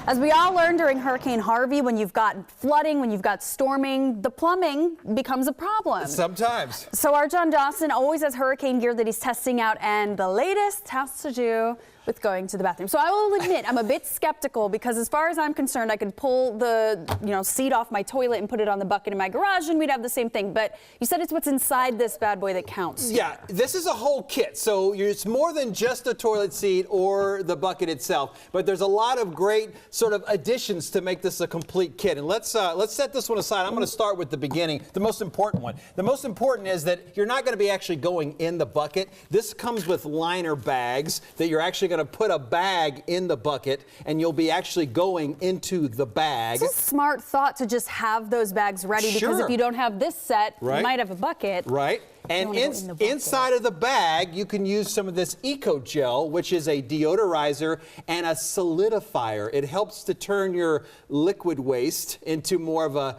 As we all learned during Hurricane Harvey, when you've got flooding, when you've got storming, the plumbing becomes a problem. Sometimes. So our John Dawson always has hurricane gear that he's testing out, and the latest has to do with going to the bathroom. So I will admit I'm a bit skeptical, because as far as I'm concerned, I could pull the seat off my toilet and put it on the bucket in my garage and we'd have the same thing. But you said it's what's inside this bad boy that counts. Yeah, this is a whole kit. So it's more than just the toilet seat or the bucket itself, but there's a lot of great sort of additions to make this a complete kit. And let's set this one aside. I'm going to start with the beginning, the most important one. The most important is that you're not going to be actually going in the bucket. This comes with liner bags that you're actually going to put a bag in the bucket, and you'll be actually going into the bag. It's a smart thought to just have those bags ready, because if you don't have this set, you might have a bucket. Right. And inside of the bag, you can use some of this Eco Gel, which is a deodorizer and a solidifier. It helps to turn your liquid waste into more of a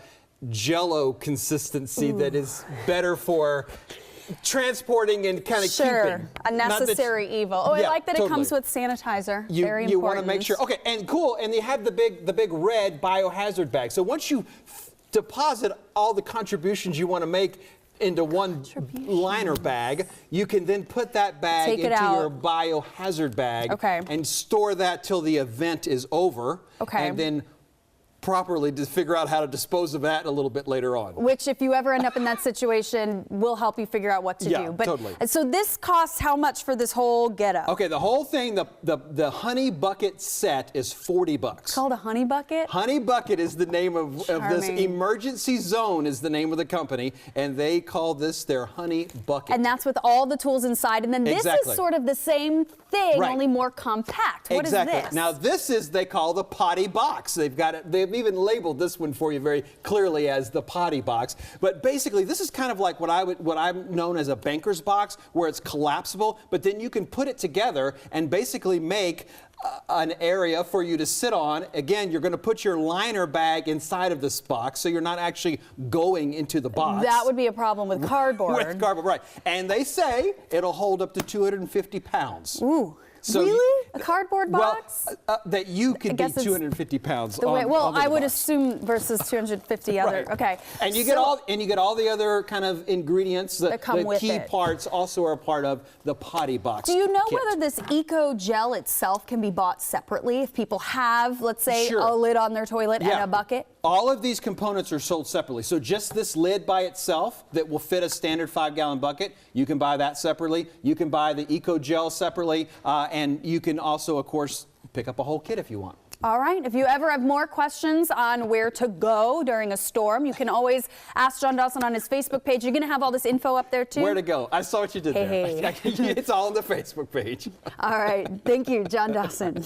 Jell-O consistency that is better for transporting and kind of keeping. A necessary evil. Oh, yeah, I like that it comes with sanitizer. Very important. You want to make sure. Okay, and cool. And you have the big red biohazard bag. So once you deposit all the contributions you want to make into one liner bag, you can then put that bag into your biohazard bag and store that till the event is over. And then properly to figure out how to dispose of that a little bit later on. Which, if you ever end up in that situation, will help you figure out what to do. But totally. So this costs how much for this whole getup? Okay, the whole thing, the honey bucket set is $40. It's called a honey bucket? Honey Bucket is the name of this. Emergency Zone is the name of the company, and they call this their honey bucket. And that's with all the tools inside. And then this is sort of the same thing, only more compact. What is this? Now this is, they call the Potty box. They've got it. They've even labeled this one for you very clearly as the Potty box. But basically, this is kind of like what I'm known as a banker's box, where it's collapsible, but then you can put it together and basically make an area for you to sit on. Again, you're going to put your liner bag inside of this box, so you're not actually going into the box. That would be a problem with cardboard. With cardboard, right. And they say it'll hold up to 250 pounds. Ooh. So really? A cardboard box? Well, that you could be 250 pounds on I would box. assume versus 250 other. Okay. And you get all the other kind of ingredients that come with it. The key parts also are part of the Potty box. Do you know whether this Eco Gel itself can be bought separately if people have, let's say, a lid on their toilet and a bucket? All of these components are sold separately. So just this lid by itself that will fit a standard 5-gallon bucket, you can buy that separately. You can buy the Eco Gel separately, and you can also, of course, pick up a whole kit if you want. All right. If you ever have more questions on where to go during a storm, you can always ask John Dawson on his Facebook page. You're going to have all this info up there, too? Where to go. I saw what you did there. It's all on the Facebook page. All right. Thank you, John Dawson.